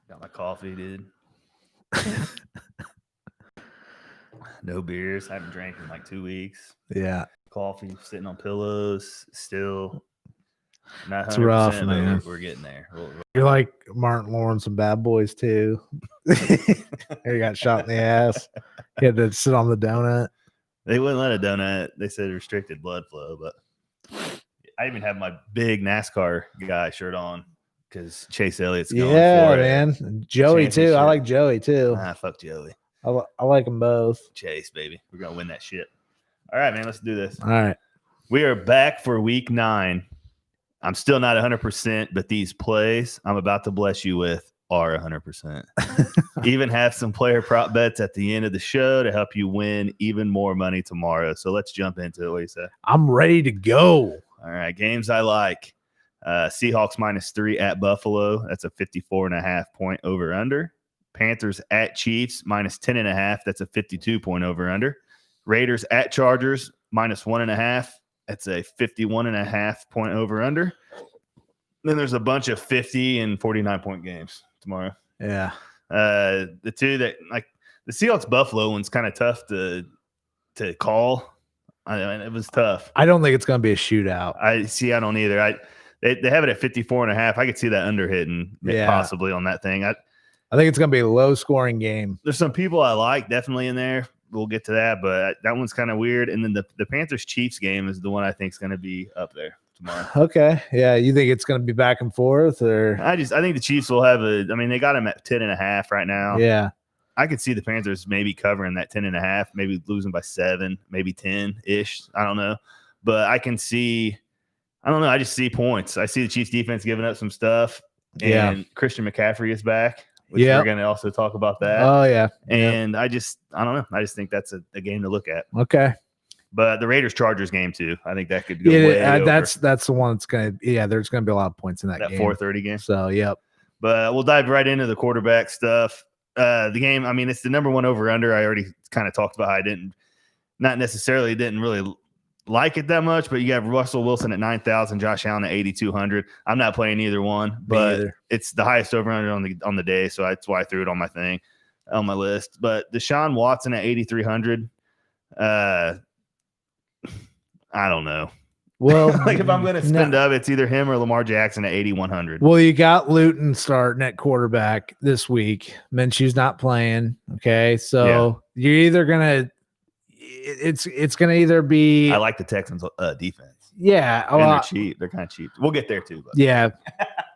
Got my coffee, dude. No beers. I haven't drank in like 2 weeks. Yeah. Coffee, sitting on pillows. Still not 100%, It's rough, but man. we're getting there. You're like Martin Lawrence and Bad Boys too. He got shot in the ass. He had to sit on the donut. They wouldn't let a donut. They said restricted blood flow, but I even have my big NASCAR guy shirt on because Chase Elliott's going for man. it. Joey too. I like Joey too. Fuck Joey. I like them both. Chase, baby. We're going to win that shit. All right, man. Let's do this. All right. We are back for week 9. I'm still not 100%, but these plays I'm about to bless you with are 100%. Even have some player prop bets at the end of the show to help you win even more money tomorrow. So let's jump into it. What do you say? I'm ready to go. All right. Games I like. Seahawks -3 at Buffalo. That's a 54.5 point over under. Panthers at Chiefs -10.5. That's a 52 point over under. Raiders at Chargers -1.5. That's a 51.5 point over under. Then there's a bunch of 50 and 49 point games tomorrow. Yeah. The two that like the Seahawks Buffalo one's kind of tough to call. It was tough. I don't think it's going to be a shootout. I don't either. They have it at 54.5. I could see that under hitting possibly on that thing. I think it's going to be a low scoring game. There's some people I like definitely in there. We'll get to that, but that one's kind of weird. And then the Panthers Chiefs game is the one I think is going to be up there tomorrow. Okay. Yeah. You think it's going to be back and forth or? I think the Chiefs will have they got them at 10.5 right now. Yeah. I could see the Panthers maybe covering that 10.5, maybe losing by 7, maybe 10-ish. I don't know. But I can see, I don't know. I just see points. I see the Chiefs defense giving up some stuff. And Christian McCaffrey is back. We're going to also talk about that. Oh, yeah. And I don't know. I just think that's a game to look at. Okay. But the Raiders-Chargers game, too. I think that could go way over. That's the one that's going to – there's going to be a lot of points in that game. That 4:30 game. So, yep. But we'll dive right into the quarterback stuff. The game, it's the number one over-under. I already kind of talked about how I didn't really like it that much, but you have Russell Wilson at 9,000, Josh Allen at 8,200. I'm not playing either one, but it's the highest over-under on the day, so that's why I threw it on my list. But Deshaun Watson at 8,300. I don't know. Well, like if I'm going to spend up, it's either him or Lamar Jackson at 8,100. Well, you got Luton starting at quarterback this week. Minshew's not playing. Okay, so you're either gonna. It's gonna either be. I like the Texans' defense. Yeah, and they're cheap. They're kind of cheap. We'll get there too. But. Yeah,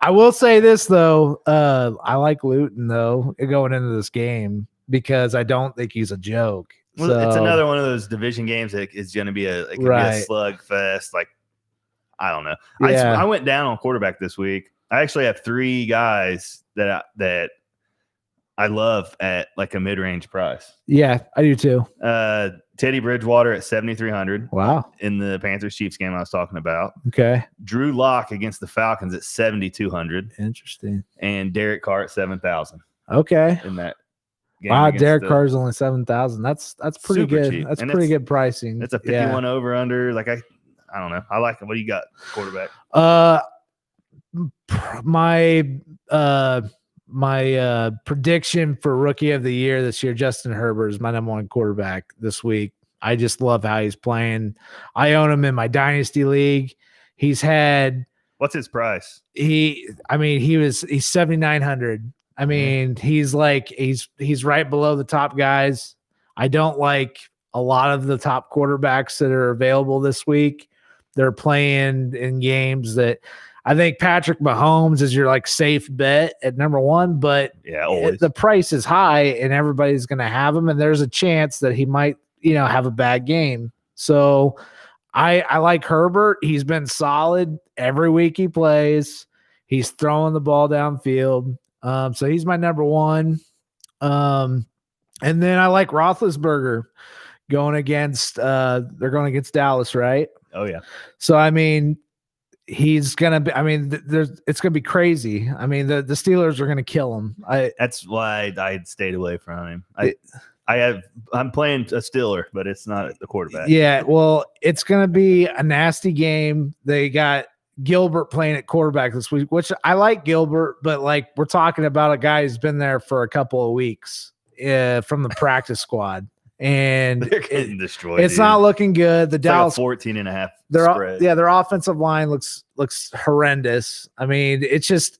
I will say this though. I like Luton though going into this game because I don't think he's a joke. Well, it's another one of those division games that is going to be a slugfest. Like, I don't know. Yeah. I went down on quarterback this week. I actually have 3 guys that I love at like a mid-range price. Yeah, I do too. Teddy Bridgewater at 7,300. Wow. In the Panthers-Chiefs game I was talking about. Okay. Drew Lock against the Falcons at 7,200. Interesting. And Derek Carr at 7,000. Okay. In that. Wow, Derek Carr's only 7,000. That's pretty good. Cheap. That's pretty good pricing. It's a 51 over under. Like I don't know. I like it. What do you got, quarterback? My prediction for rookie of the year this year, Justin Herbert is my number 1 quarterback this week. I just love how he's playing. I own him in my dynasty league. He's had. What's his price? He's 7,900. I mean, he's right below the top guys. I don't like a lot of the top quarterbacks that are available this week. They're playing in games that I think Patrick Mahomes is your like safe bet at number 1, but the price is high and everybody's going to have him. And there's a chance that he might, have a bad game. So I like Herbert. He's been solid every week he plays. He's throwing the ball downfield. So he's my number 1. And then I like Roethlisberger going against they're going against Dallas, right? Oh yeah. So he's gonna be. It's gonna be crazy. The Steelers are gonna kill him. That's why I stayed away from him. I'm playing a Steeler, but it's not the quarterback. Yeah, well, it's gonna be a nasty game. They got Gilbert playing at quarterback this week, which I like Gilbert, but like we're talking about a guy who's been there for a couple of weeks from the practice squad. And they're getting destroyed. It's not looking good. The Dallas 14.5 spread. Their offensive line looks horrendous. I mean, it's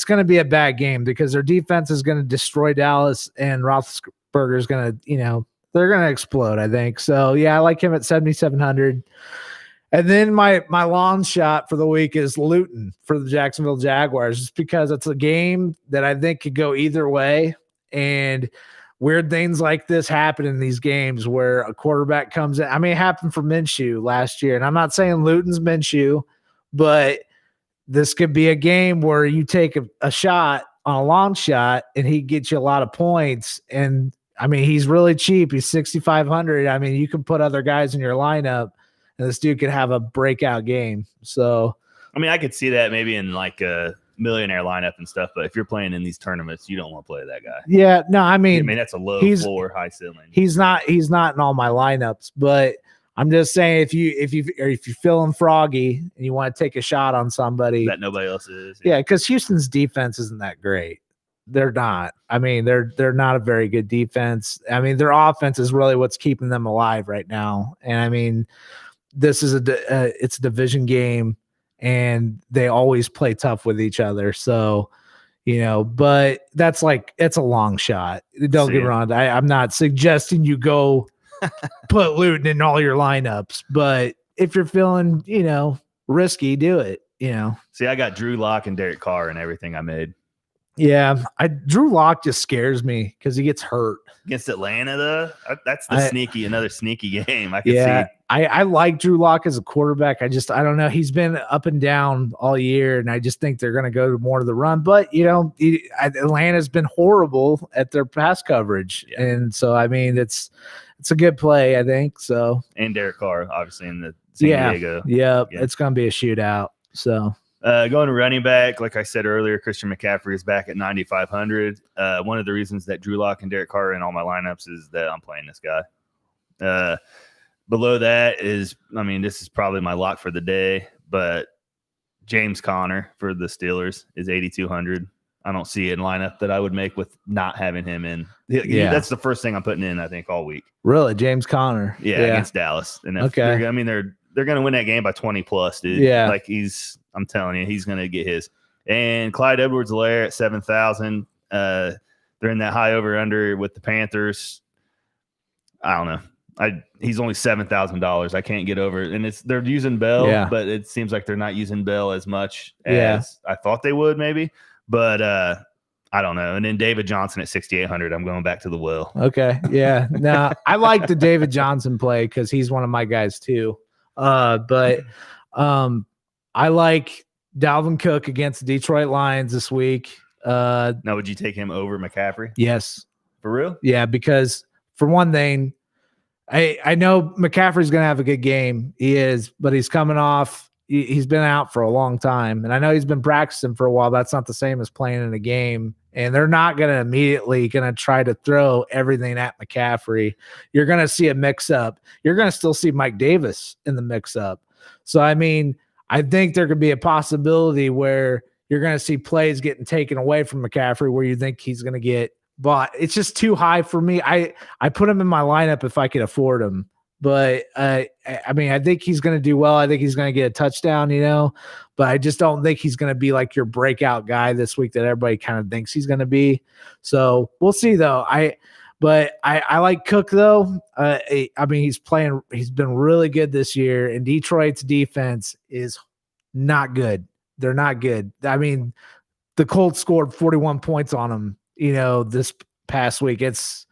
going to be a bad game because their defense is going to destroy Dallas, and Roethlisberger is going to, they're going to explode, I think. So yeah, I like him at 7,700. And then my long shot for the week is Luton for the Jacksonville Jaguars, just because it's a game that I think could go either way, and weird things like this happen in these games where a quarterback comes in. I mean, it happened for Minshew last year, and I'm not saying Luton's Minshew, but this could be a game where you take a shot on a long shot and he gets you a lot of points. And I mean, he's really cheap. He's 6,500. I mean, you can put other guys in your lineup and this dude could have a breakout game. So, I mean, I could see that maybe in like a millionaire lineup and stuff, but if you're playing in these tournaments, you don't want to play that guy. Yeah, no, I mean that's a low floor, high ceiling. He's not in all my lineups, but I'm just saying if you're feeling froggy and you want to take a shot on somebody that nobody else is. Yeah, because Houston's defense isn't that great. They're not. I mean, they're not a very good defense. I mean, their offense is really what's keeping them alive right now. And I mean, this is it's a division game, and they always play tough with each other. So, but it's a long shot. Don't get me wrong. I'm not suggesting you go put Luton in all your lineups, but if you're feeling, risky, do it, See, I got Drew Lock and Derek Carr and everything I made. Yeah. Drew Lock just scares me because he gets hurt. Against Atlanta, though, that's another sneaky game. I can see. I like Drew Lock as a quarterback. I don't know. He's been up and down all year, and I just think they're going to go more to the run. But, Atlanta's been horrible at their pass coverage. Yeah. And so, I mean, it's a good play, I think. So, and Derek Carr, obviously, in the San Diego. Yeah, it's going to be a shootout. So, going to running back, like I said earlier, Christian McCaffrey is back at 9,500. One of the reasons that Drew Lock and Derek Carr are in all my lineups is that I'm playing this guy. Below that is, this is probably my lock for the day, but James Conner for the Steelers is 8,200. I don't see a lineup that I would make with not having him in. Yeah, that's the first thing I'm putting in, I think, all week. Really, James Conner? Yeah. Against Dallas. And they're going to win that game by 20 plus, dude. Yeah, I'm telling you, he's going to get his. And Clyde Edwards-Helaire at 7,000. They're in that high over under with the Panthers. I don't know. He's only $7,000. I can't get over it. And they're using Bell, but it seems like they're not using Bell as much as I thought they would, maybe. But I don't know. And then David Johnson at 6,800. I'm going back to the well. Okay. Yeah. Now I like the David Johnson play because he's one of my guys too. But I like Dalvin Cook against the Detroit Lions this week. Now, would you take him over McCaffrey? Yes. For real? Yeah, because for one thing, I know McCaffrey's going to have a good game. He is, but he's coming off. He's been out for a long time, and I know he's been practicing for a while. That's not the same as playing in a game, and they're not going to immediately try to throw everything at McCaffrey. You're going to see a mix-up. You're going to still see Mike Davis in the mix-up. So, I mean, I think there could be a possibility where you're going to see plays getting taken away from McCaffrey where you think he's going to get bought. It's just too high for me. I put him in my lineup if I could afford him. But, I think he's going to do well. I think he's going to get a touchdown, but I just don't think he's going to be like your breakout guy this week that everybody kind of thinks he's going to be. So we'll see, though. I like Cook, though. He's been really good this year, and Detroit's defense is not good. They're not good. I mean, the Colts scored 41 points on them, this past week. It's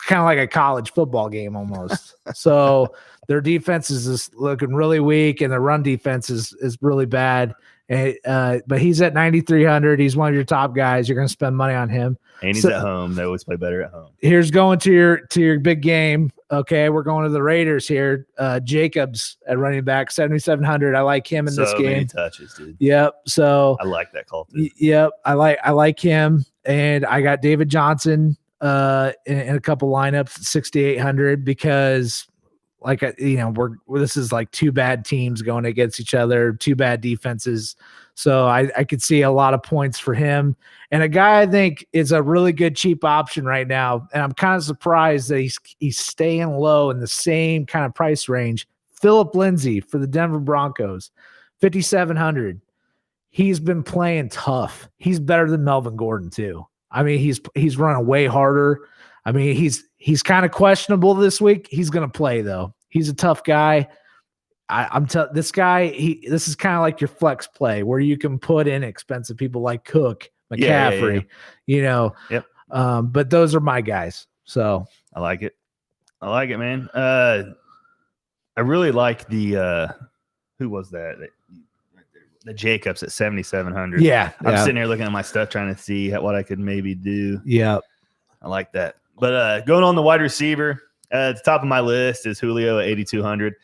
kind of like a college football game almost. So their defense is just looking really weak, and the run defense is really bad. But he's at 9,300. He's one of your top guys. You're going to spend money on him. And he's at home. They always play better at home. Here's going to your big game. Okay, we're going to the Raiders here. Jacobs at running back, 7,700. I like him in this game. Many touches, dude. Yep. So I like that call too. Yep. I like him, and I got David Johnson in a couple lineups, 6,800, because this is like two bad teams going against each other, two bad defenses. So I could see a lot of points for him. And a guy I think is a really good cheap option right now. And I'm kind of surprised that he's staying low in the same kind of price range. Phillip Lindsay for the Denver Broncos, 5,700. He's been playing tough. He's better than Melvin Gordon too. I mean, he's running way harder. I mean, he's kind of questionable this week. He's going to play though. He's a tough guy. This guy, this is kind of like your flex play where you can put in expensive people like Cook, McCaffrey, Yep. But those are my guys. So I like it, man. I really like the who was that? The Jacobs at 7,700. Yeah. I'm sitting here looking at my stuff trying to see what I could maybe do. Yeah. I like that. But going on the wide receiver, at the top of my list is Julio at 8,200.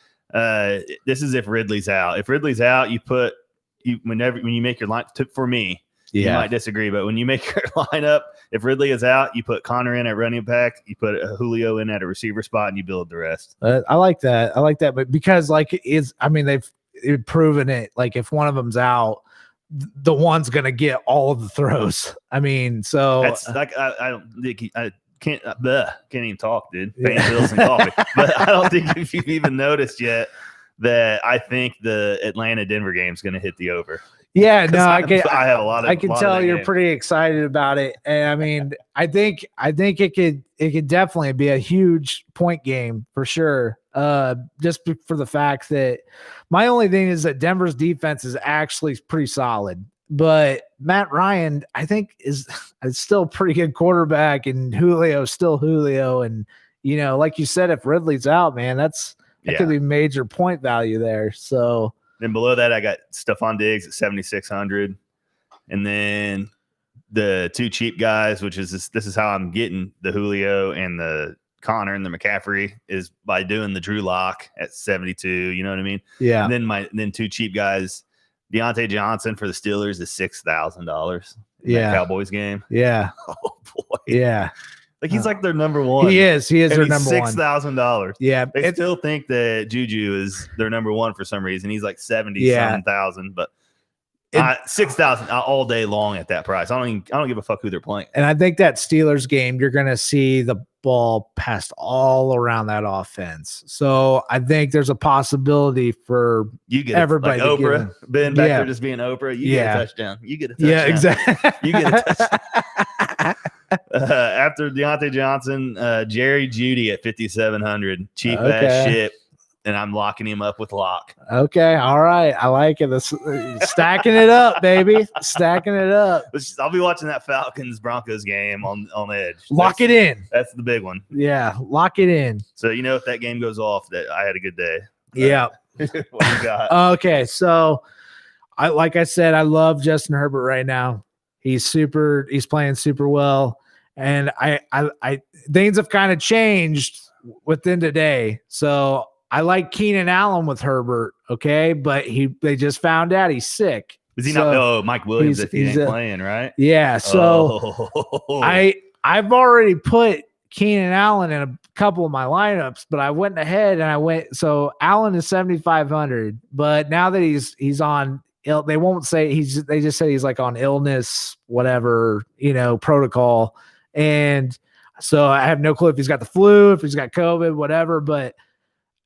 This is if Ridley's out. If Ridley's out, when you make your line, for me, you might disagree, but when you make your lineup, if Ridley is out, you put Connor in at running back, you put Julio in at a receiver spot, and you build the rest. I like that. But because they've proven it. Like if one of them's out, the one's going to get all of the throws. I mean, so that's like, I can't even talk, dude. Paying bills and coffee. But I don't think if you've even noticed yet that I think the Atlanta-Denver game is going to hit the over. Yeah, no, I have a lot of. I can tell you're pretty excited about it, and I mean, I think it could definitely be a huge point game for sure. Just for the fact that my only thing is that Denver's defense is actually pretty solid, but Matt Ryan, I think, is still a pretty good quarterback, and Julio is still Julio, and like you said, if Ridley's out, man, that could be major point value there. So. Then below that, I got Stephon Diggs at 7,600. And then the two cheap guys, which is this is how I'm getting the Julio and the Connor and the McCaffrey, is by doing the Drew Lock at 72. You know what I mean? Yeah. And then two cheap guys, Deontay Johnson for the Steelers is $6,000. Yeah. Cowboys game. Yeah. Oh boy. Yeah. Like he's like their number one. He is their number one. $6,000. Yeah. They still think that Juju is their number one for some reason. He's like 70,000, but 6,000 all day long at that price. I don't give a fuck who they're playing. And I think that Steelers game, you're going to see the ball passed all around that offense. So I think there's a possibility for everybody. Like Oprah, Ben back there just being Oprah. You get a touchdown. You get a touchdown. Yeah, exactly. You get a touchdown. After Deontay Johnson, Jerry Jeudy at 5,700, cheap ass shit, and I'm locking him up with lock. Okay, all right, I like it. Stacking it up, baby, stacking it up. I'll be watching that Falcons Broncos game on edge. Lock it in. That's the big one. Yeah, lock it in. So if that game goes off, that I had a good day. Yeah. What you got? Okay, so like I said, I love Justin Herbert right now. He's playing super well. And I things have kind of changed within today. So I like Keenan Allen with Herbert. Okay. But they just found out he's sick. Is he not? No, Mike Williams if he ain't playing, right? Yeah. So I've already put Keenan Allen in a couple of my lineups, but I went ahead and so Allen is 7,500, but now that he's on, they won't say they just say he's like on illness, whatever, protocol. And so I have no clue if he's got the flu, if he's got COVID, whatever. But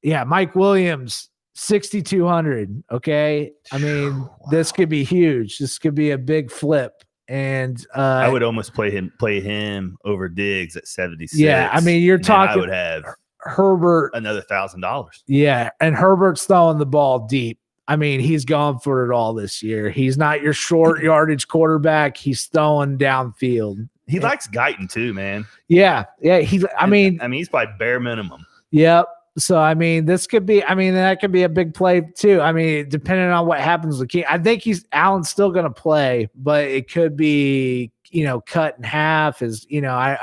yeah, Mike Williams, 6,200. Okay. I mean, This could be huge. This could be a big flip. And I would almost play him over Diggs at 76. Yeah. I mean, you're talking, I would have Herbert another $1,000. Yeah. And Herbert's throwing the ball deep. I mean, he's gone for it all this year. He's not your short yardage quarterback. He's throwing downfield. He likes Guyton too, man. Yeah. Yeah. I mean, he's probably bare minimum. Yep. So, I mean, that could be a big play too. I mean, depending on what happens with King, I think Allen's still going to play, but it could be, cut in half I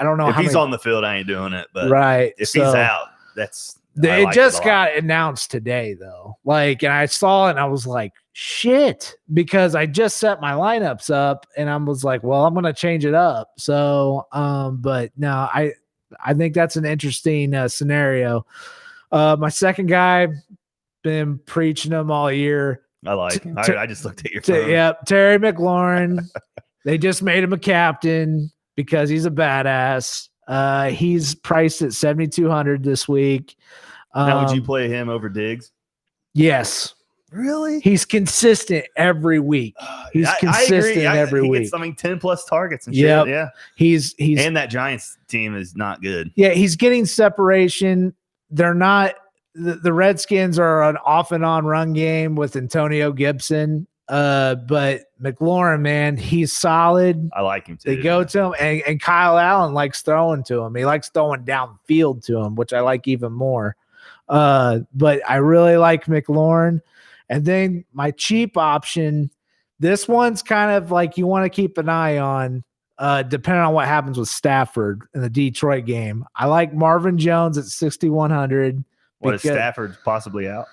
don't know. If he's on the field, I ain't doing it, but right. If he's out, it just got announced today though. And I saw it and I was like, shit, because I just set my lineups up and I was like, well, I'm going to change it up. So, but no, I think that's an interesting scenario. My second guy, been preaching him all year. I like him. I just looked at your phone. Yep, Terry McLaurin. They just made him a captain because he's a badass. He's priced at 7,200 this week. Now, would you play him over Diggs? Yes. Really? He's consistent every week. He's consistent every week. Gets, 10 plus targets and shit. Yep. Yeah. He's and that Giants team is not good. Yeah, he's getting separation. They're not the Redskins are an off and on run game with Antonio Gibson. But McLaurin, man, he's solid. I like him too. They go to him, and Kyle Allen likes throwing to him. He likes throwing downfield to him, which I like even more. But I really like McLaurin. And then my cheap option, this one's kind of like you want to keep an eye on, depending on what happens with Stafford in the Detroit game. I like Marvin Jones at 6,100. What, is Stafford possibly out?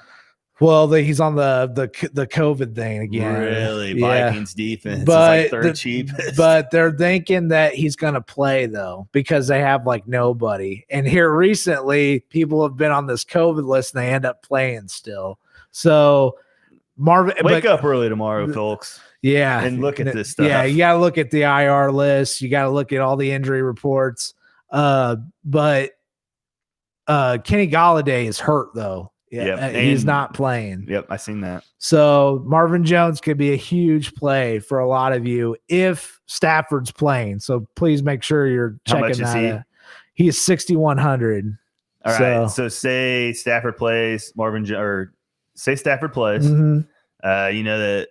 Well, he's on the COVID thing again. Really? Yeah. Vikings defense but is like third cheapest. But they're thinking that he's going to play, though, because they have nobody. And here recently, people have been on this COVID list, and they end up playing still. So Marvin, wake up early tomorrow, folks. Yeah, and look at this stuff. Yeah, you got to look at the IR list. You got to look at all the injury reports. But Kenny Golladay is hurt though. Yeah, he's not playing. Yep, I seen that. So Marvin Jones could be a huge play for a lot of you if Stafford's playing. So please make sure you're checking that. How much is he? He's 6,100. All right. So say Stafford plays, say Stafford plays. Mm-hmm. You know that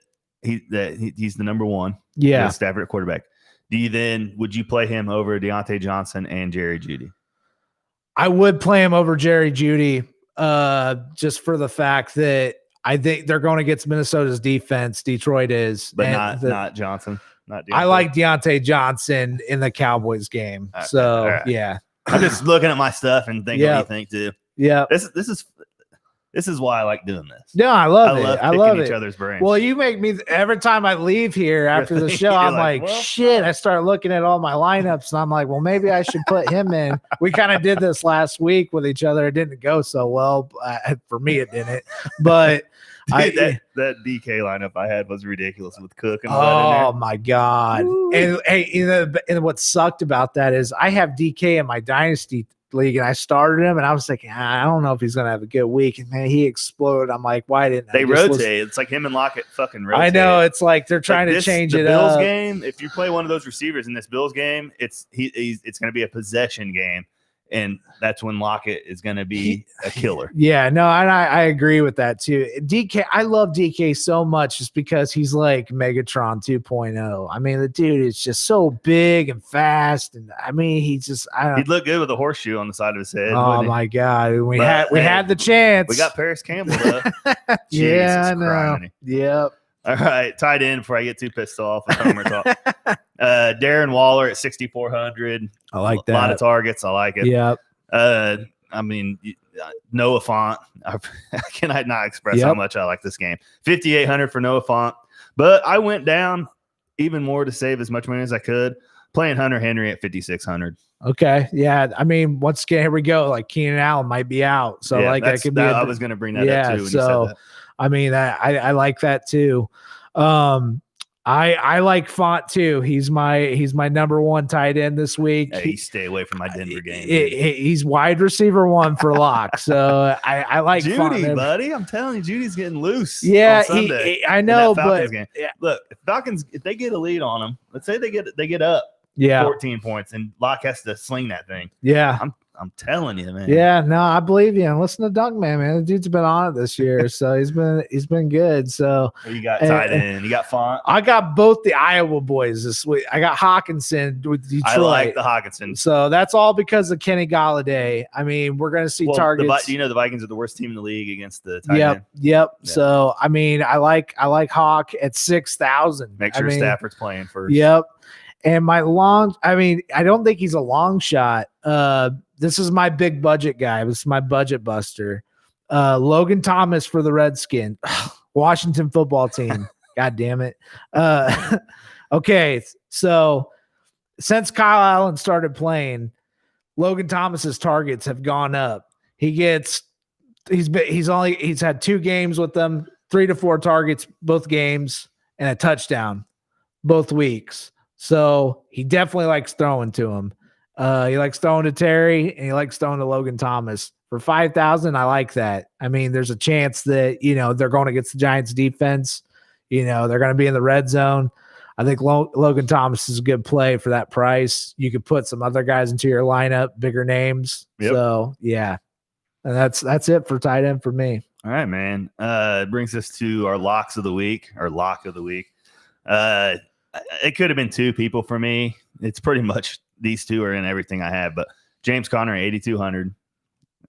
he's the number one. Yeah, Stafford at quarterback. Would you play him over Deontay Johnson and Jerry Jeudy? I would play him over Jerry Jeudy, just for the fact that I think they're going against Minnesota's defense. Detroit is, but not Johnson. Not Deontay. I like Deontay Johnson in the Cowboys game. Okay. So right. Yeah, I'm just looking at my stuff and thinking what you think too. Yeah, this is why I like doing this. No, I love it. I love each other's brains. Well, you make me every time I leave here after the show. I'm like, shit. I start looking at all my lineups, and I'm like, well, maybe I should put him in. We kind of did this last week with each other. It didn't go so well. For me, it didn't. But dude, that DK lineup I had was ridiculous with Cook. And oh my god! Woo. And what sucked about that is I have DK in my dynasty league, and I started him, and I was thinking, I don't know if he's gonna have a good week. And man, he exploded. I'm like, why didn't they rotate? It's like him and Lockett fucking rotate. I know, it's like they're trying to change it up. The Bills up. game, if you play one of those receivers in this Bills game, it's gonna be a possession game. And that's when Lockett is going to be a killer. Yeah, no, and I agree with that too. DK, I love DK so much just because he's like Megatron 2.0. I mean, the dude is just so big and fast, and I mean, he'd look good with a horseshoe on the side of his head. Oh my god, we had the chance. We got Paris Campbell though. Yeah, I know. Yep. All right, tight end before I get too pissed off with Homer talk. Darren Waller at 6,400. I like that. A lot of targets. I like it. Yep. I mean, Noah Fant. I cannot not express how much I like this game. 5,800 for Noah Fant. But I went down even more to save as much money as I could, playing Hunter Henry at 5,600. Okay. Yeah. I mean, once again, here we go. Like Keenan Allen might be out. So that could be. I was going to bring that up too. When you said that. I mean, I like that too. I like Font too. He's my number one tight end this week. Hey, stay away from my Denver game. He's wide receiver one for lock. So I like Judy, Font, buddy. I'm telling you, Judy's getting loose. Yeah, I know, but look, if Falcons, if they get a lead on them, let's say they get up 14 points, and Locke has to sling that thing. Yeah, I'm telling you, man. Yeah, no, I believe you. And listen to Dunkman, man. The dude's been on it this year, so he's been good. So you got tight end, you got Font. I got both the Iowa boys this week. I got Hawkinson with Detroit. I like the Hawkinson. So that's all because of Kenny Golladay. I mean, we're going to see targets. Do you know the Vikings are the worst team in the league against the tight end? Yep. Yeah. So I mean, I like Hawk at 6,000. Make sure Stafford's playing first. Yep. And I don't think he's a long shot. This is my big budget guy. This is my budget buster. Logan Thomas for the Redskins. Washington football team. God damn it. Okay. So since Kyle Allen started playing, Logan Thomas's targets have gone up. He gets He's had 2 games with them, 3 to 4 targets both games, and a touchdown both weeks. So he definitely likes throwing to him. He likes throwing to Terry, and he likes throwing to Logan Thomas. For 5,000, I like that. I mean, there's a chance that, they're going against the Giants defense. They're going to be in the red zone. I think Logan Thomas is a good play for that price. You could put some other guys into your lineup, bigger names. Yep. So, yeah. And that's it for tight end for me. All right, man. It brings us to our locks of the week, or lock of the week. It could have been 2 people for me. It's pretty much these 2 are in everything I have. But James Conner, 8,200.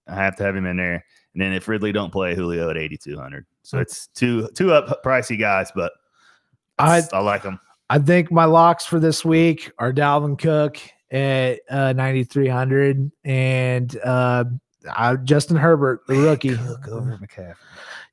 I have to have him in there. And then if Ridley don't play, Julio at 8,200. So it's two up pricey guys, but I like them. I think my locks for this week are Dalvin Cook at 9,300 and Justin Herbert, the rookie. Cook over McCaffrey.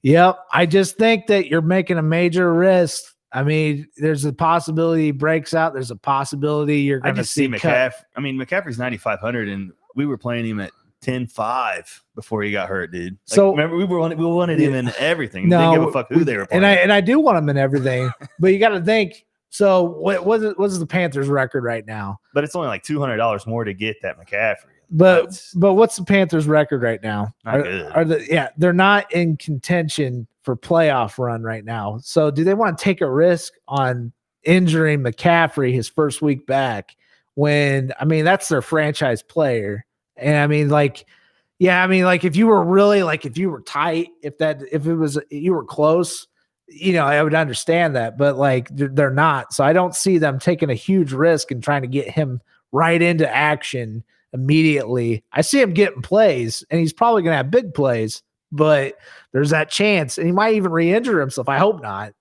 Yep. I just think that you're making a major risk. I mean, there's a possibility he breaks out. There's a possibility you're going to see McCaffrey. I mean, McCaffrey's 9,500, and we were playing him at 10-5 before he got hurt, dude. So remember, we wanted him in everything. No, didn't give a fuck who they were playing. And I do want him in everything, but you got to think. So what is the Panthers' record right now? But it's only like $200 more to get that McCaffrey. But what's the Panthers' record right now? Not good. They're not in contention for playoff run right now. So do they want to take a risk on injuring McCaffrey his first week back when, I mean, that's their franchise player. And I mean, if you were really if you were tight, you were close, I would understand that, but they're not. So I don't see them taking a huge risk and trying to get him right into action immediately. I see him getting plays, and he's probably going to have big plays, but there's that chance, and he might even re-injure himself. I hope not,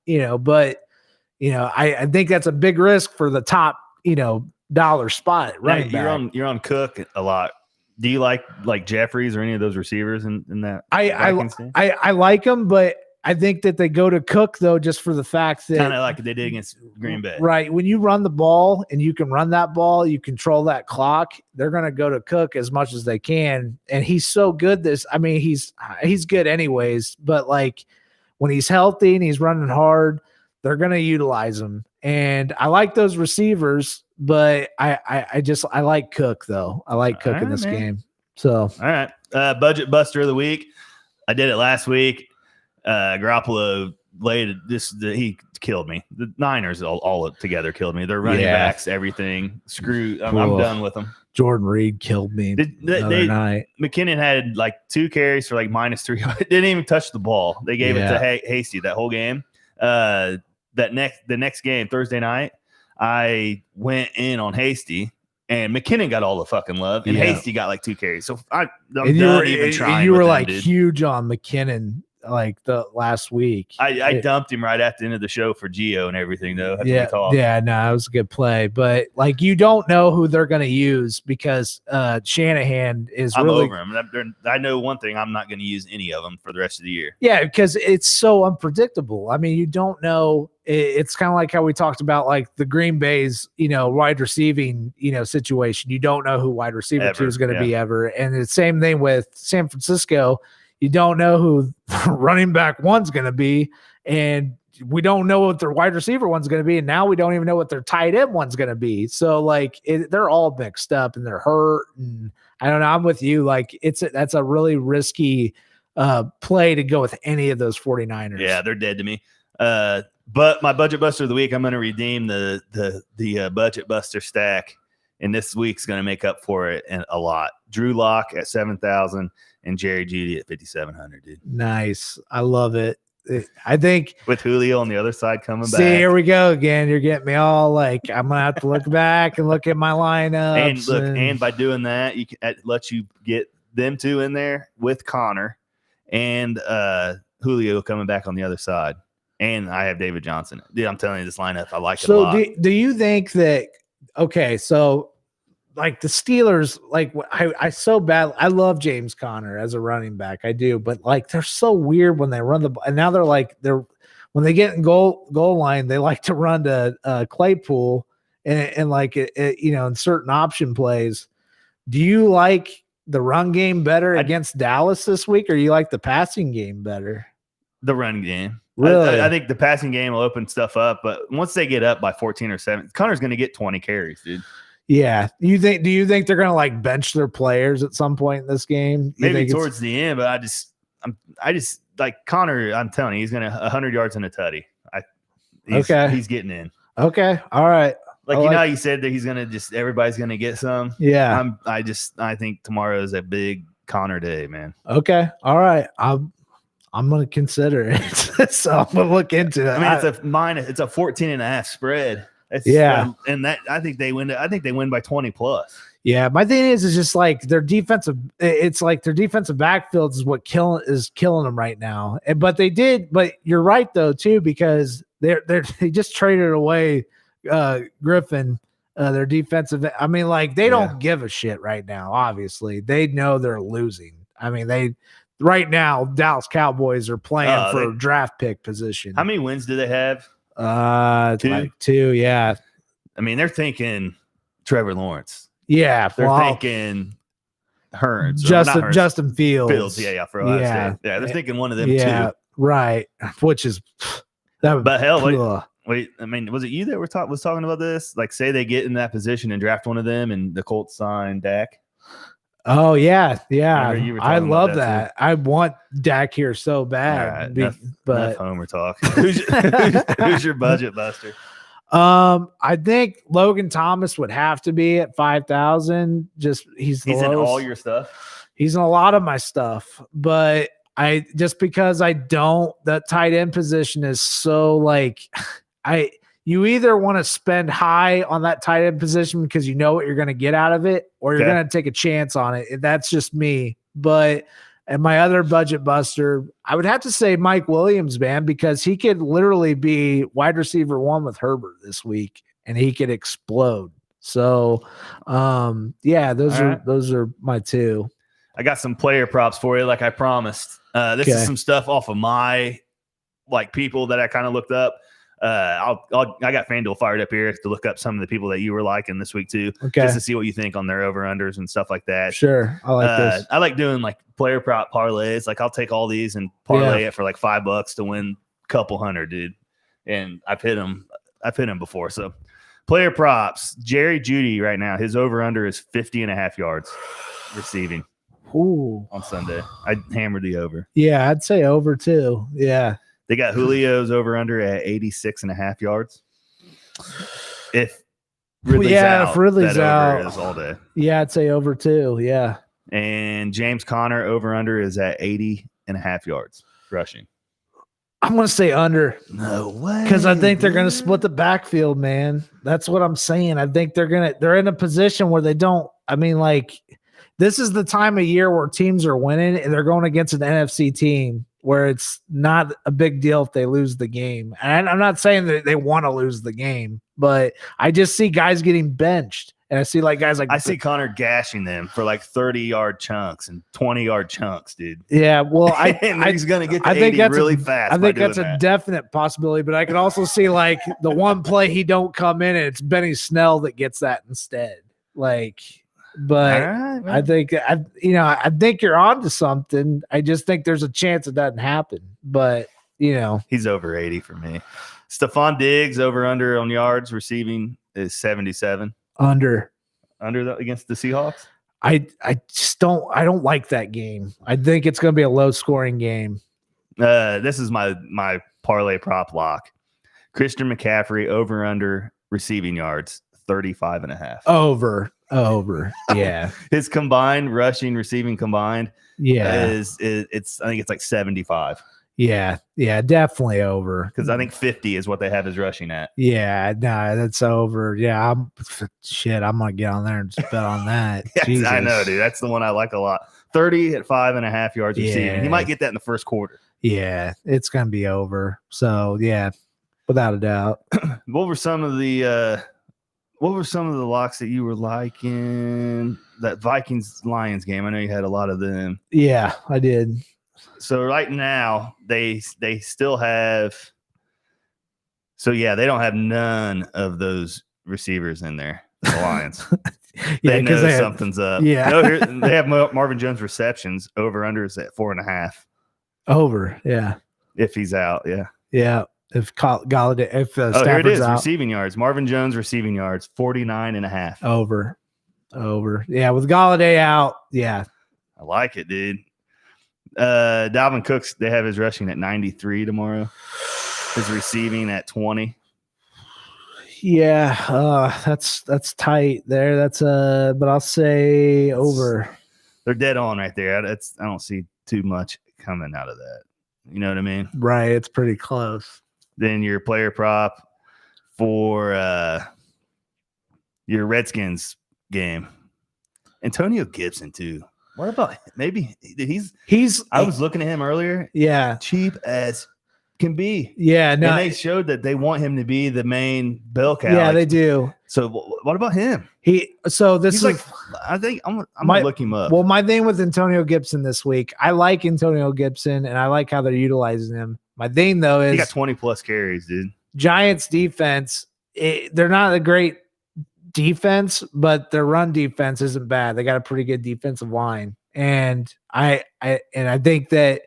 but I think that's a big risk for the top, dollar spot. Right. You're on Cook a lot. Do you like Jeffries or any of those receivers in that? I like them, but I think that they go to Cook though, just for the fact that kind of like they did against Green Bay. Right. When you run the ball and you can run that ball, you control that clock. They're going to go to Cook as much as they can. And he's so good. He's good anyways, but when he's healthy and he's running hard, they're going to utilize him. And I like those receivers, but I like Cook though. I like Cook in this game. So, all right. Budget buster of the week. I did it last week. Garoppolo he killed me. The Niners all together killed me. Their running backs, everything. Screw. I'm done with them. Jordan Reed killed me the other night. McKinnon had 2 carries for -3. Didn't even touch the ball. They gave it to Hasty that whole game. The next game, Thursday night, I went in on Hasty, and McKinnon got all the fucking love, and Hasty got 2 carries. So I'm done even trying. You were huge on McKinnon the last week. I dumped him right at the end of the show for Gio and everything though. No, it was a good play, but you don't know who they're going to use because Shanahan is over him. I know one thing: I'm not going to use any of them for the rest of the year. Yeah, because it's so unpredictable. I mean, you don't know. It's kind of like how we talked about the Green Bay's wide receiving situation. You don't know who wide receiver 2 is going to be ever, and the same thing with San Francisco. You don't know who running back 1's going to be, and we don't know what their wide receiver 1's going to be, and now we don't even know what their tight end 1's going to be. So they're all mixed up and they're hurt, and I don't know. I'm with you. That's a really risky play to go with any of those 49ers. Yeah, they're dead to me. But my budget buster of the week, I'm going to redeem the budget buster stack, and this week's going to make up for it a lot. Drew Lock at 7,000. And Jerry Jeudy at 5,700, dude. Nice. I love it. I think with Julio on the other side coming back. See, here we go again. You're getting me all I'm gonna have to look back and look at my lineup. And by doing that, it lets you get them 2 in there with Connor and Julio coming back on the other side. And I have David Johnson. Dude, I'm telling you, this lineup, I like it a lot. So do you think that so the Steelers, I so bad. I love James Conner as a running back. I do, but they're so weird when they run the ball. And now when they get in goal line, they like to run to Claypool and in certain option plays. Do you like the run game better against Dallas this week, or you like the passing game better? The run game. Really? I think the passing game will open stuff up, but once they get up by 14 or 7, Connor's going to get 20 carries, dude. Yeah. Do you think they're going to like bench their players at some point in this game? Maybe towards the end, but I just like Connor, I'm telling you, he's going to 100 yards and a tutty. He's getting in. Okay. All right. Like, you know how you said that he's going to just, everybody's going to get some. Yeah. I think tomorrow is a big Connor day, man. Okay. All right. I'm going to consider it. So I'm going to look into it. I mean, it's a 14.5 spread. And that, I think they win by 20 plus. Yeah. My thing is just like their defensive, it's like their defensive backfield is what is killing them right now. But you're right though, too, because they just traded away Griffin, their defensive. I mean, like they don't give a shit right now. Obviously, they know they're losing. I mean, right now Dallas Cowboys are playing for a draft pick position. How many wins do they have? 2. Like 2. Yeah. I mean, they're thinking Trevor Lawrence. Yeah, they're thinking Hurns, Justin Fields. Yeah, for Ohio State. Yeah, they're thinking one of them too. Right. Which is that. But hell, wait. I mean, was it you that was talking about this? Like, say they get in that position and draft one of them, and the Colts sign Dak. Oh yeah. I love that. I want Dak here so bad. Right, enough Homer talk. Who's your budget buster? I think Logan Thomas would have to be at 5,000. He's in all your stuff. He's in a lot of my stuff, but because the tight end position is so like you either want to spend high on that tight end position because you know what you're going to get out of it, or you're going to take a chance on it. That's just me. And my other budget buster, I would have to say Mike Williams, man, because he could literally be wide receiver 1 with Herbert this week, and he could explode. So, those are my 2. I got some player props for you, like I promised. This is some stuff off of my people that I kind of looked up. I got Fanduel fired up here to look up some of the people that you were liking this week too, just to see what you think on their over-unders and stuff like that. Sure, I like this. I like doing like player prop parlays. Like I'll take all these and parlay it for like $5 to win a couple hundred, dude. And I've hit them before. So player props, Jerry Jeudy right now, his over-under is 50.5 yards receiving. Ooh. On Sunday. I hammered the over. Yeah, I'd say over too. Yeah. They got Julio's over under at 86.5 yards. If Ridley's out, if Ridley's out, is all day. Yeah, I'd say over too. Yeah. And James Conner over under is at 80.5 yards rushing. I'm going to say under. No way. Because I think they're going to split the backfield, man. That's what I'm saying. I think they're in a position where they don't. I mean, like, this is the time of year where teams are winning and they're going against an NFC team where it's not a big deal if they lose the game. And I'm not saying that they want to lose the game, but I just see guys getting benched. And I see guys like I see Connor gashing them for like 30-yard chunks and 20-yard chunks, dude. Yeah, well, he's going to get to 80 really fast. I think that's a definite possibility, but I could also see like the one play he don't come in and it's Benny Snell that gets that instead. But right, I think you're on to something. I just think there's a chance it doesn't happen. But he's over 80 for me. Stephon Diggs over under on yards receiving is 77. Under against the Seahawks. I don't like that game. I think it's going to be a low scoring game. This is my parlay prop lock. Christian McCaffrey over under receiving yards 35.5. Over. Yeah. His combined rushing, receiving combined. Yeah. I think it's like 75. Yeah. Yeah. Definitely over. Because I think 50 is what they have his rushing at. Yeah. No, that's over. Yeah. I'm going to get on there and just bet on that. Yes, I know, dude. That's the one I like a lot. 30 at 5.5 yards receiving. He might get that in the first quarter. Yeah. It's going to be over. So, yeah, without a doubt. What were some of the locks that you were liking? That Vikings-Lions game. I know you had a lot of them. Yeah, I did. So right now they still have. So yeah, they don't have none of those receivers in there. The Lions. Yeah, they know they something's up. Yeah. No, they have Marvin Jones receptions. Over under is at 4.5. Over. Yeah. If he's out. Yeah. Yeah. If Galladay, if Stafford's here it is. out. Receiving yards. Marvin Jones receiving yards, 49.5. Over. Yeah. With Galladay out. Yeah. I like it, dude. Dalvin Cooks, they have his rushing at 93 tomorrow. His receiving at 20. Yeah, that's tight there. But I'll say over. They're dead on right there. I don't see too much coming out of that. You know what I mean? Right. It's pretty close. Then your player prop for your Redskins game. Antonio Gibson too. What about maybe he's I was looking at him earlier. Yeah. Cheap as can be. Yeah. No. And they showed that they want him to be the main bell cow. Yeah, they do. So what about him? He's like, I think I'm gonna look him up. Well, my thing with Antonio Gibson this week, I like Antonio Gibson and I like how they're utilizing him. My thing though is he got 20 plus carries, dude. Giants defense, they're not a great defense, but their run defense isn't bad. They got a pretty good defensive line. And I think that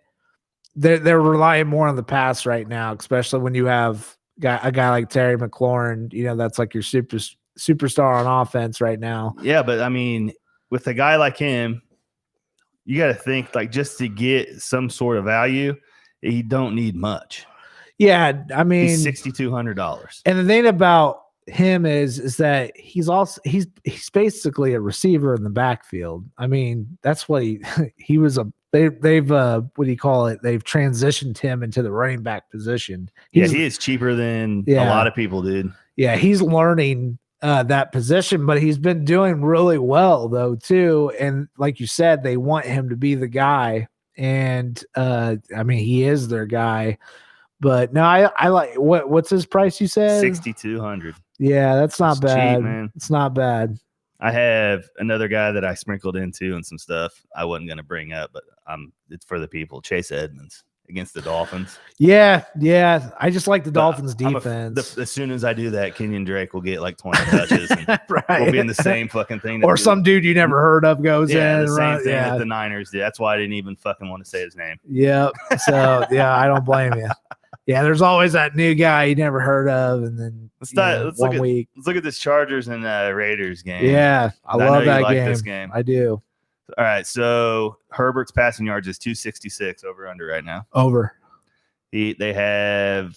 they're relying more on the pass right now, especially when you have a guy like Terry McLaurin, that's like your superstar on offense right now. Yeah, but I mean, with a guy like him, you got to think like just to get some sort of value, you don't need much. Yeah, I mean, he's $6,200. And the thing about him is that he's basically a receiver in the backfield. I mean, that's what he was they've what do you call it? They've transitioned him into the running back position. He is cheaper than a lot of people, dude. Yeah, he's learning that position, but he's been doing really well though too. And like you said, they want him to be the guy. And I mean, he is their guy. But no, I like what's his price you said? $6,200. Yeah, that's not bad. Cheap, man. It's not bad. I have another guy that I sprinkled into and some stuff I wasn't going to bring up, but it's for the people. Chase Edmonds against the Dolphins. Yeah. I just like the Dolphins defense. As soon as I do that, Kenyon Drake will get like 20 touches. And right. We'll be in the same fucking thing. Or some dude you never heard of goes in. The same thing that the Niners did. That's why I didn't even fucking want to say his name. Yep. So, yeah, I don't blame you. Yeah, there's always that new guy you never heard of, and then let's look at this Chargers and Raiders game. Yeah, I love that game. This game. I do. All right, so Herbert's passing yards is 266 over under right now. Over. They have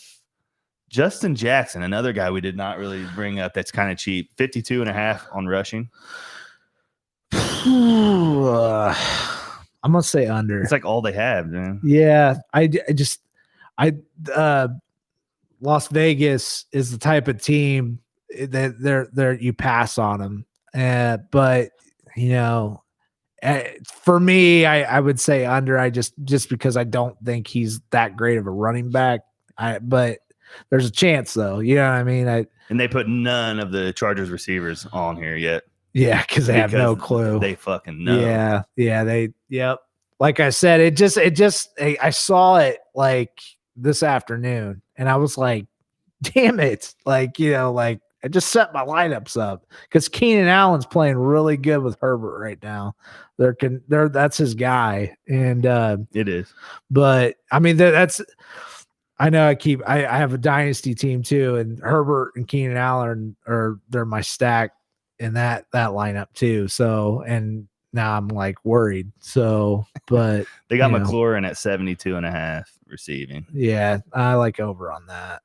Justin Jackson, another guy we did not really bring up. That's kind of cheap, 52.5 on rushing. I'm gonna say under. It's like all they have, man. Yeah, Las Vegas is the type of team that they're you pass on them. But for me, I would say under. I just because I don't think he's that great of a running back. But there's a chance though. You know what I mean? And they put none of the Chargers receivers on here yet. Yeah, because they have no clue. They fucking know. Yeah. Yep. Like I said, I saw it like this afternoon and I was like, damn it. I just set my lineups up because Keenan Allen's playing really good with Herbert right now. That's his guy. And it is. But I mean, I know I have a dynasty team too, and Herbert and Keenan Allen they're my stack in that lineup too. So, and now I'm like worried. So, but they got Mclaren at 72.5 receiving. Yeah, I like over on that.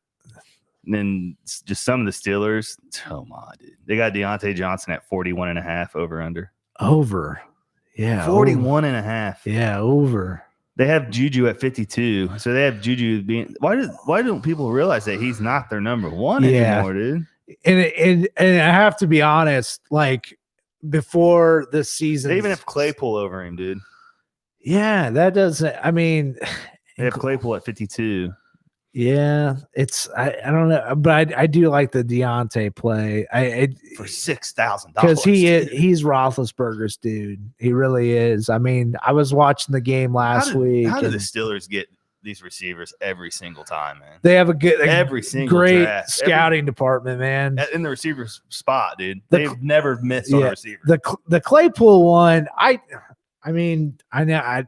And then just some of the Steelers. Oh my, dude. They got Deontay Johnson at 41.5 over under. Over. Yeah. 41.5. Yeah, over. They have Juju at 52. So they have Juju being why don't people realize that he's not their number one anymore, dude? And I have to be honest, like before this season, they even have Claypool over him, dude. Yeah, that doesn't. I mean, they have Claypool at 52. Yeah, I don't know, but I do like the Deontay play. For $6,000 because he's Roethlisberger's dude. He really is. I mean, I was watching the game last week. How did the Steelers get these receivers every single time, man. They have every single great draft. scouting department, man. In the receiver spot, dude. They've never missed on a receiver. The Claypool one, I mean, I know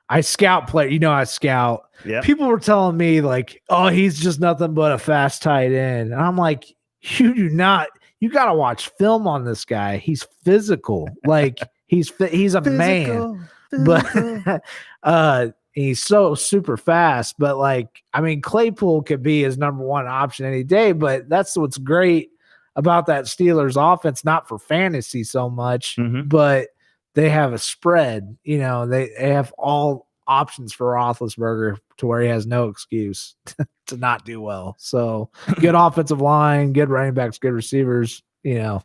I scout player. You know, I scout. Yeah. People were telling me like, oh, he's just nothing but a fast tight end. And I'm like, you do not. You got to watch film on this guy. He's physical. Like he's a man. But he's so super fast. But like, I mean, Claypool could be his number one option any day. But that's what's great about that Steelers offense, not for fantasy so much, but they have a spread. You know, they have all options for Roethlisberger to where he has no excuse to not do well. So good offensive line, good running backs, good receivers. You know,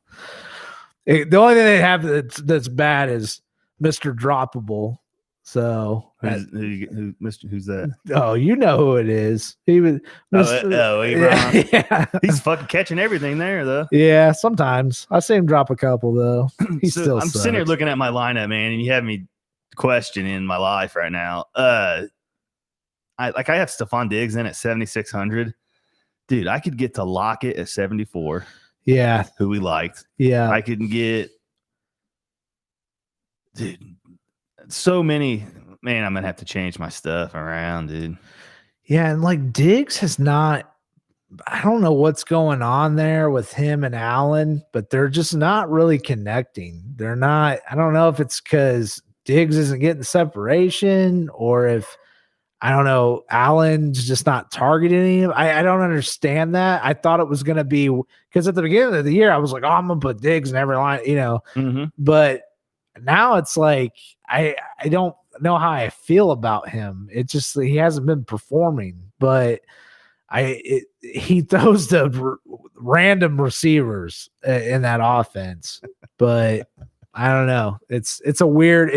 the only thing they have that's bad is Mr. Droppable. So who's that? Oh, you know who it is. He was yeah. He's fucking catching everything there though. Yeah, sometimes I see him drop a couple though. I'm sitting here looking at my lineup, man, and you have me questioning my life right now. I have Stephon Diggs in at 7,600. Dude, I could get to Lockett at 74. Yeah, who we liked. Yeah, I can get, dude. So many, man, I'm gonna have to change my stuff around, dude. Yeah, and like Diggs has not, I don't know what's going on there with him and Allen, but they're just not really connecting. They're not, I don't know if it's because Diggs isn't getting separation or if, I don't know, Allen's just not targeting him. I don't understand that. I thought it was going to be, because at the beginning of the year, I was like, oh, I'm going to put Diggs in every line, you know, but now it's like, I don't know how I feel about him. It just, he hasn't been performing, but he throws the random receivers in that offense, but I don't know. It's a weird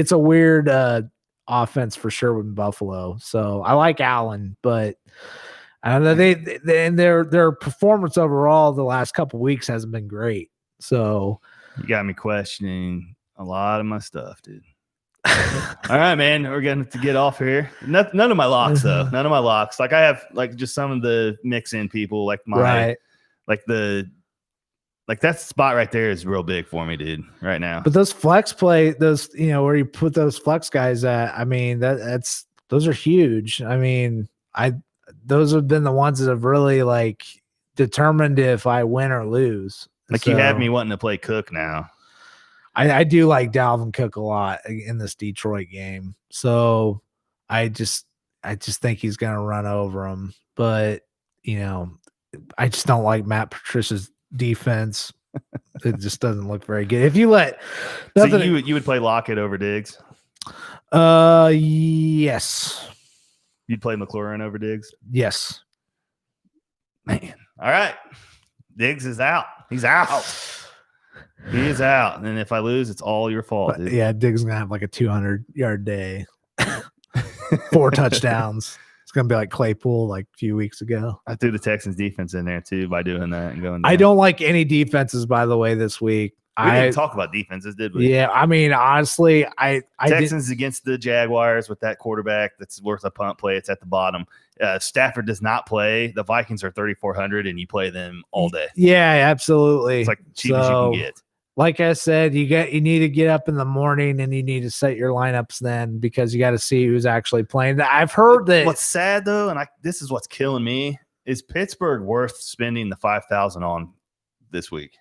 offense for sure with Buffalo. So I like Allen, but I don't know. Their performance overall the last couple of weeks hasn't been great. So you got me questioning a lot of my stuff, dude. All right, man. We're going to get off here. None of my locks, though. None of my locks. Like I have, like just some of the mix-in people, like my, like that spot right there is real big for me, dude. Right now. But those flex play, those where you put those flex guys at, I mean those are huge. I mean, those have been the ones that have really like determined if I win or lose. Like you have me wanting to play Cook now. I do like Dalvin Cook a lot in this Detroit game. So I just think he's going to run over him. But, you know, I just don't like Matt Patricia's defense. It just doesn't look very good. If you let so you would play Lockett over Diggs? Yes. You'd play McLaurin over Diggs? Yes. Man. All right. Diggs is out. He's out. He is out. And if I lose, it's all your fault, dude. Yeah, Diggs is going to have like a 200-yard day. 4 touchdowns. It's going to be like Claypool like a few weeks ago. I threw the Texans defense in there too by doing that and going down. I don't like any defenses, by the way, this week. We didn't talk about defenses, did we? Yeah, I mean, honestly, Texans against the Jaguars with that quarterback that's worth a punt play. It's at the bottom. Stafford does not play. The Vikings are 3,400, and you play them all day. Yeah, absolutely. It's like cheap as you can get. Like I said, you need to get up in the morning and you need to set your lineups then because you got to see who's actually playing. I've heard that. What's sad though, and this is what's killing me, is Pittsburgh worth spending the $5,000 on this week?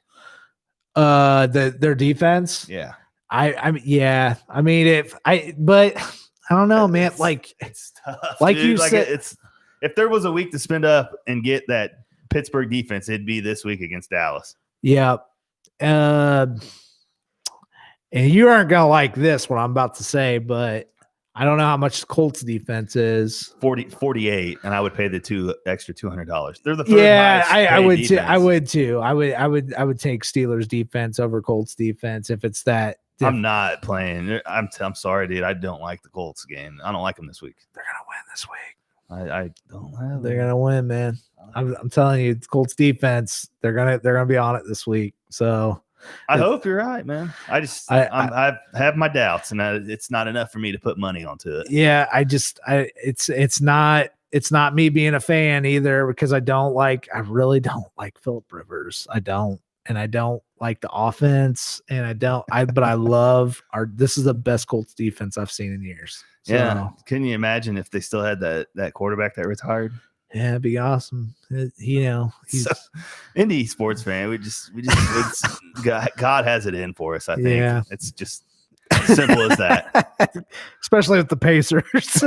Their defense. Yeah. But I don't know, man. Like it's tough. Like dude. you said, it's if there was a week to spend up and get that Pittsburgh defense, it'd be this week against Dallas. Yeah. And you aren't gonna like this what I'm about to say, but I don't know how much Colts defense is. 48, and I would pay the extra $200. They're the third I would defense. too. I would too. I would take Steelers defense over Colts defense if it's that. I'm not playing. I'm sorry, dude. I don't like the Colts game. I don't like them this week. They're gonna win this week. I don't have. They're gonna win, man. I'm telling you, Colts defense. They're gonna be on it this week. So I hope you're right, man. I have my doubts, and it's not enough for me to put money onto it. Yeah, it's not me being a fan either, because I really don't like Phillip Rivers. I don't like the offense, and but I love this is the best Colts defense I've seen in years. So, yeah. Can you imagine if they still had that quarterback that retired? Yeah, it'd be awesome. He's indie sports fan. We just God has it in for us. I think it's just as simple as that. Especially with the Pacers.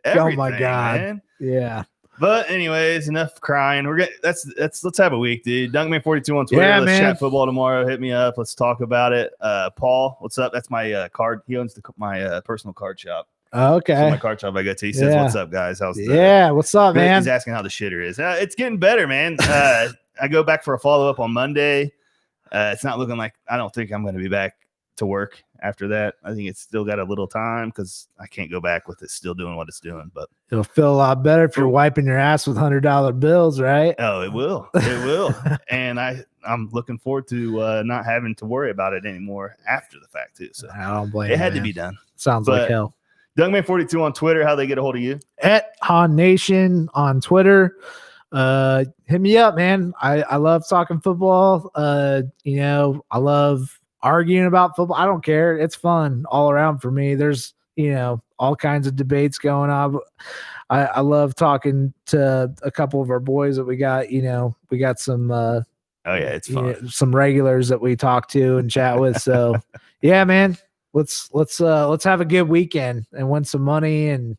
Oh my God. Man. Yeah. But anyways, enough crying. Let's have a week, dude. Dunkman 42 on Twitter. Let's chat football tomorrow. Hit me up. Let's talk about it. Paul, what's up? That's my card. He owns my personal card shop. Okay. So my card shop I go to. He says, "What's up, guys? What's up, man?" He's asking how the shitter is. It's getting better, man. I go back for a follow up on Monday. It's not looking like I don't think I'm going to be back to work after that. I think it's still got a little time because I can't go back with it still doing what it's doing. But it'll feel a lot better if you're wiping your ass with $100 bills, right? Oh, it will. It will. And I'm looking forward to not having to worry about it anymore after the fact too. So I don't blame it had to be done. Sounds like hell. Dunkman 42 on Twitter. How they get a hold of you? At Hahn Nation on Twitter. Hit me up, man. I love talking football. I love arguing about football. I don't care. It's fun all around for me. There's, all kinds of debates going on. I love talking to a couple of our boys that we got. We got some it's fun. Some regulars that we talk to and chat with. So yeah, man. Let's have a good weekend and win some money. And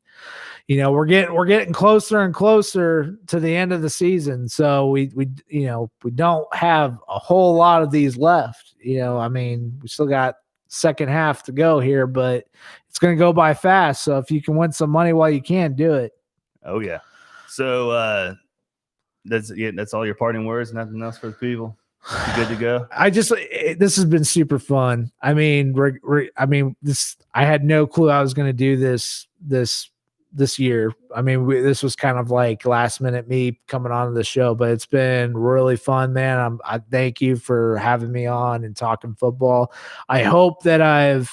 we're getting closer and closer to the end of the season. So we don't have a whole lot of these left. We still got second half to go here, but it's going to go by fast. So if you can win some money while you can, do it. Oh yeah. So that's all your parting words. Nothing else for the people. You good to go? This has been super fun. I had no clue I was going to do this year. This was kind of like last minute me coming on the show, but it's been really fun, man. I thank you for having me on and talking football. I hope that I've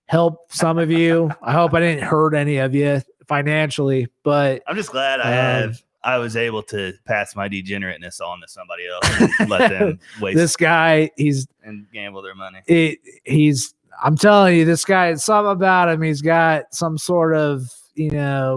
helped some of you. I hope I didn't hurt any of you financially, but I'm just glad I was able to pass my degenerateness on to somebody else and let them waste this guy. And gamble their money. I'm telling you, this guy, something about him. He's got some sort of,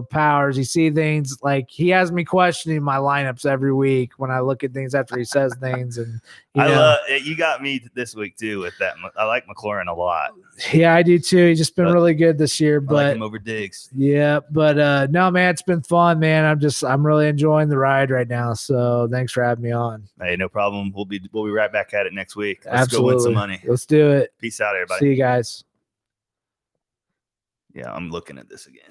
powers. You see things like he has me questioning my lineups every week when I look at things after he says things. And you got me this week too with that. I like Mclaren a lot. Yeah, I do too. He's just been really good this year. But I like him over Diggs. Yeah, but no, man, it's been fun, man. I'm really enjoying the ride right now. So thanks for having me on. Hey, no problem. We'll be right back at it next week. Let's Absolutely. go win some money. Let's do it. Peace out, everybody. See you guys. Yeah, I'm looking at this again.